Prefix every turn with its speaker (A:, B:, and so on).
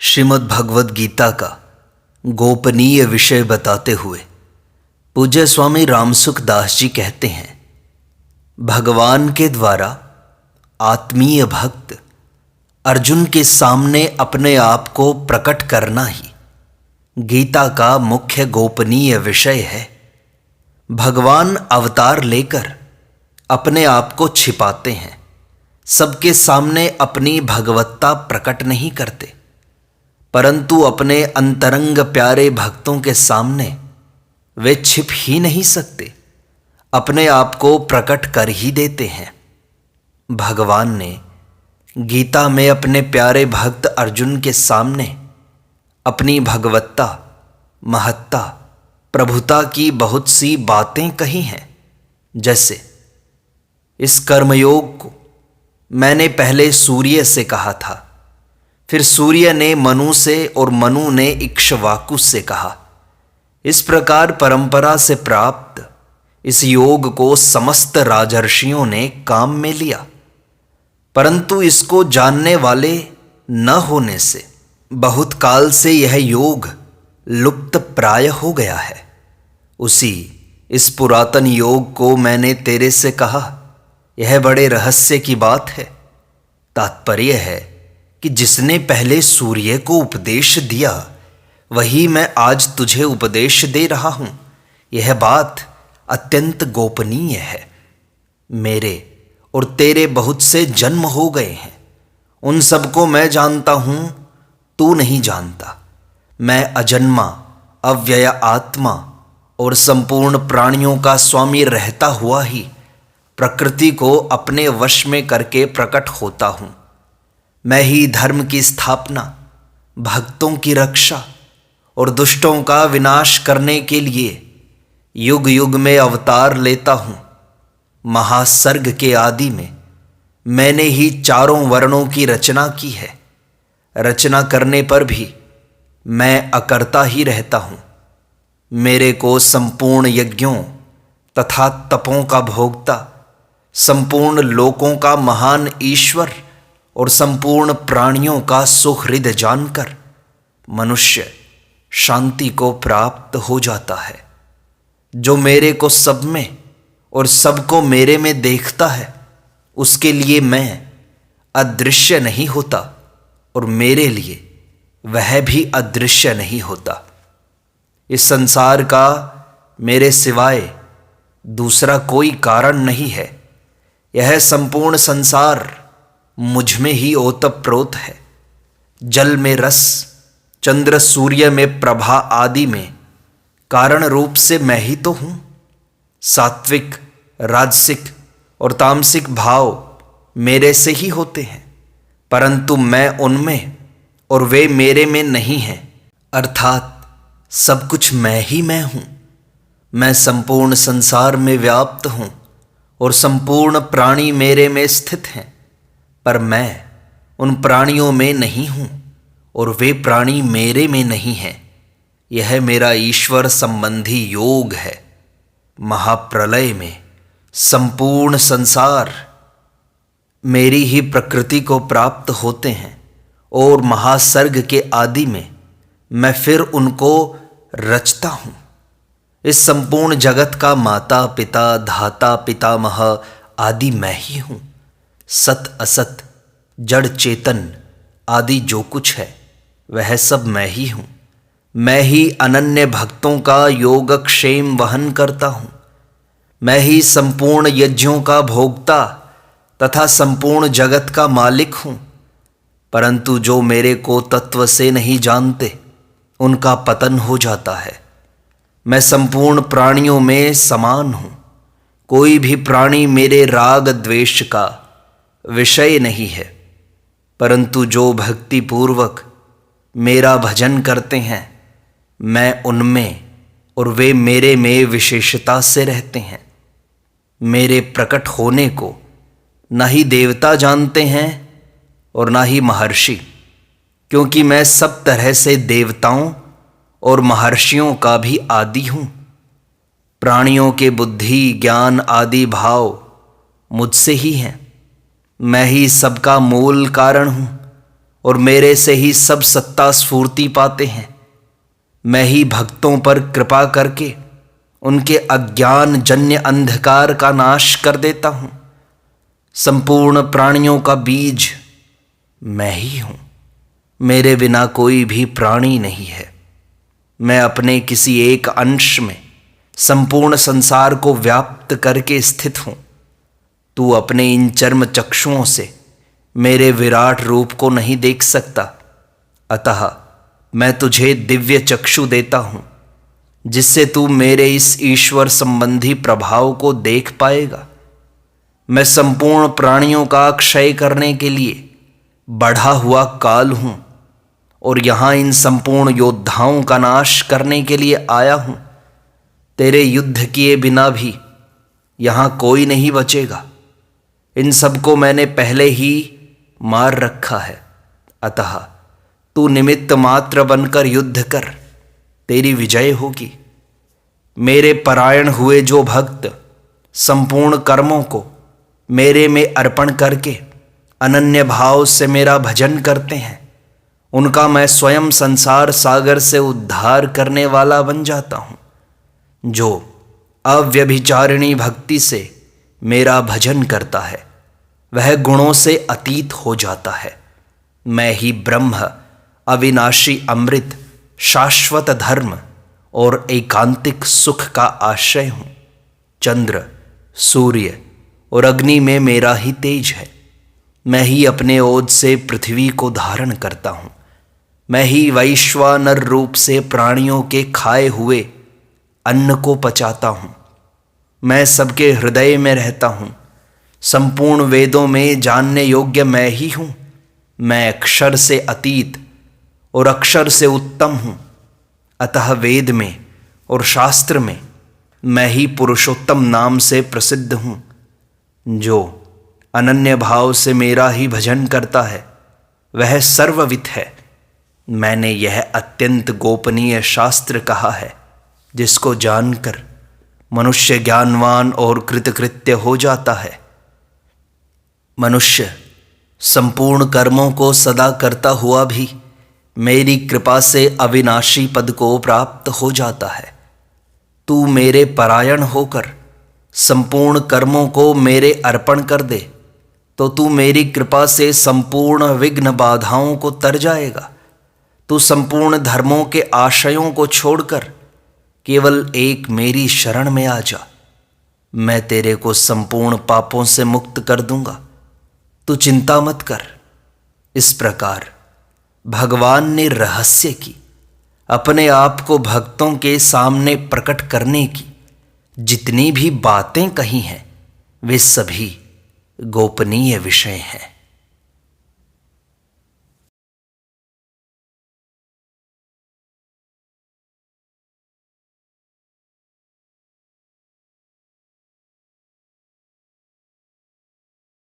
A: श्रीमद् भगवद गीता का गोपनीय विषय बताते हुए पूज्य स्वामी रामसुख दास जी कहते हैं, भगवान के द्वारा आत्मीय भक्त अर्जुन के सामने अपने आप को प्रकट करना ही गीता का मुख्य गोपनीय विषय है। भगवान अवतार लेकर अपने आप को छिपाते हैं, सबके सामने अपनी भगवत्ता प्रकट नहीं करते, परंतु अपने अंतरंग प्यारे भक्तों के सामने वे छिप ही नहीं सकते, अपने आप को प्रकट कर ही देते हैं। भगवान ने गीता में अपने प्यारे भक्त अर्जुन के सामने अपनी भगवत्ता, महत्ता, प्रभुता की बहुत सी बातें कही हैं। जैसे इस कर्मयोग को मैंने पहले सूर्य से कहा था, फिर सूर्य ने मनु से और मनु ने इक्ष्वाकु से कहा। इस प्रकार परंपरा से प्राप्त इस योग को समस्त राजर्षियों ने काम में लिया, परंतु इसको जानने वाले न होने से बहुत काल से यह योग लुप्त प्राय हो गया है। उसी इस पुरातन योग को मैंने तेरे से कहा, यह बड़े रहस्य की बात है। तात्पर्य है कि जिसने पहले सूर्य को उपदेश दिया वही मैं आज तुझे उपदेश दे रहा हूं। यह बात अत्यंत गोपनीय है। मेरे और तेरे बहुत से जन्म हो गए हैं, उन सबको मैं जानता हूं, तू नहीं जानता। मैं अजन्मा, अव्यय आत्मा और संपूर्ण प्राणियों का स्वामी रहता हुआ ही प्रकृति को अपने वश में करके प्रकट होता हूं। मैं ही धर्म की स्थापना, भक्तों की रक्षा और दुष्टों का विनाश करने के लिए युग युग में अवतार लेता हूं। महासर्ग के आदि में मैंने ही चारों वर्णों की रचना की है। रचना करने पर भी मैं अकर्ता ही रहता हूं। मेरे को संपूर्ण यज्ञों तथा तपों का भोक्ता, संपूर्ण लोकों का महान ईश्वर और संपूर्ण प्राणियों का सुहृद जानकर मनुष्य शांति को प्राप्त हो जाता है। जो मेरे को सब में और सबको मेरे में देखता है, उसके लिए मैं अदृश्य नहीं होता और मेरे लिए वह भी अदृश्य नहीं होता। इस संसार का मेरे सिवाय दूसरा कोई कारण नहीं है। यह संपूर्ण संसार मुझ में ही ओतप्रोत है। जल में रस, चंद्र सूर्य में प्रभा आदि में कारण रूप से मैं ही तो हूं। सात्विक, राजसिक और तामसिक भाव मेरे से ही होते हैं, परंतु मैं उनमें और वे मेरे में नहीं हैं। अर्थात सब कुछ मैं ही मैं हूं। मैं संपूर्ण संसार में व्याप्त हूं और संपूर्ण प्राणी मेरे में स्थित हैं, पर मैं उन प्राणियों में नहीं हूं और वे प्राणी मेरे में नहीं हैं। यह मेरा ईश्वर संबंधी योग है। महाप्रलय में संपूर्ण संसार मेरी ही प्रकृति को प्राप्त होते हैं और महासर्ग के आदि में मैं फिर उनको रचता हूं। इस संपूर्ण जगत का माता पिता, धाता, पितामह आदि मैं ही हूं। सत असत, जड़ चेतन आदि जो कुछ है वह सब मैं ही हूं। मैं ही अनन्य भक्तों का योगक्षेम वहन करता हूं। मैं ही संपूर्ण यज्ञों का भोक्ता तथा संपूर्ण जगत का मालिक हूं। परंतु जो मेरे को तत्व से नहीं जानते, उनका पतन हो जाता है। मैं संपूर्ण प्राणियों में समान हूं। कोई भी प्राणी मेरे राग द्वेष का विषय नहीं है, परंतु जो भक्ति पूर्वक मेरा भजन करते हैं, मैं उनमें और वे मेरे में विशेषता से रहते हैं। मेरे प्रकट होने को न ही देवता जानते हैं और न ही महर्षि, क्योंकि मैं सब तरह से देवताओं और महर्षियों का भी आदि हूं। प्राणियों के बुद्धि, ज्ञान आदि भाव मुझसे ही हैं। मैं ही सबका मूल कारण हूं और मेरे से ही सब सत्ता स्फूर्ति पाते हैं। मैं ही भक्तों पर कृपा करके उनके अज्ञान जन्य अंधकार का नाश कर देता हूँ। संपूर्ण प्राणियों का बीज मैं ही हूँ। मेरे बिना कोई भी प्राणी नहीं है। मैं अपने किसी एक अंश में संपूर्ण संसार को व्याप्त करके स्थित हूँ। तू अपने इन चर्म चक्षुओं से मेरे विराट रूप को नहीं देख सकता, अतः मैं तुझे दिव्य चक्षु देता हूँ, जिससे तू मेरे इस ईश्वर संबंधी प्रभाव को देख पाएगा। मैं संपूर्ण प्राणियों का क्षय करने के लिए बढ़ा हुआ काल हूँ और यहाँ इन संपूर्ण योद्धाओं का नाश करने के लिए आया हूँ। तेरे युद्ध किए बिना भी यहाँ कोई नहीं बचेगा। इन सबको मैंने पहले ही मार रखा है, अतः तू निमित्त मात्र बनकर युद्ध कर, तेरी विजय होगी। मेरे परायण हुए जो भक्त संपूर्ण कर्मों को मेरे में अर्पण करके अनन्य भाव से मेरा भजन करते हैं, उनका मैं स्वयं संसार सागर से उद्धार करने वाला बन जाता हूँ। जो अव्यभिचारिणी भक्ति से मेरा भजन करता है वह गुणों से अतीत हो जाता है। मैं ही ब्रह्म, अविनाशी अमृत, शाश्वत धर्म और एकांतिक सुख का आश्रय हूँ। चंद्र, सूर्य और अग्नि में मेरा ही तेज है। मैं ही अपने ओज से पृथ्वी को धारण करता हूँ। मैं ही वैश्वानर रूप से प्राणियों के खाए हुए अन्न को पचाता हूँ। मैं सबके हृदय में रहता हूँ। संपूर्ण वेदों में जानने योग्य मैं ही हूँ। मैं अक्षर से अतीत और अक्षर से उत्तम हूँ, अतः वेद में और शास्त्र में मैं ही पुरुषोत्तम नाम से प्रसिद्ध हूँ। जो अनन्य भाव से मेरा ही भजन करता है वह सर्वविद है। मैंने यह अत्यंत गोपनीय शास्त्र कहा है, जिसको जानकर मनुष्य ज्ञानवान और कृतकृत्य हो जाता है। मनुष्य संपूर्ण कर्मों को सदा करता हुआ भी मेरी कृपा से अविनाशी पद को प्राप्त हो जाता है। तू मेरे परायण होकर संपूर्ण कर्मों को मेरे अर्पण कर दे तो तू मेरी कृपा से संपूर्ण विघ्न बाधाओं को तर जाएगा। तू संपूर्ण धर्मों के आशयों को छोड़कर केवल एक मेरी शरण में आ जा। मैं तेरे को संपूर्ण पापों से मुक्त कर दूंगा। तू चिंता मत कर। इस प्रकार भगवान ने रहस्य की अपने आप को भक्तों के सामने प्रकट करने की जितनी भी बातें कही हैं वे सभी गोपनीय विषय हैं।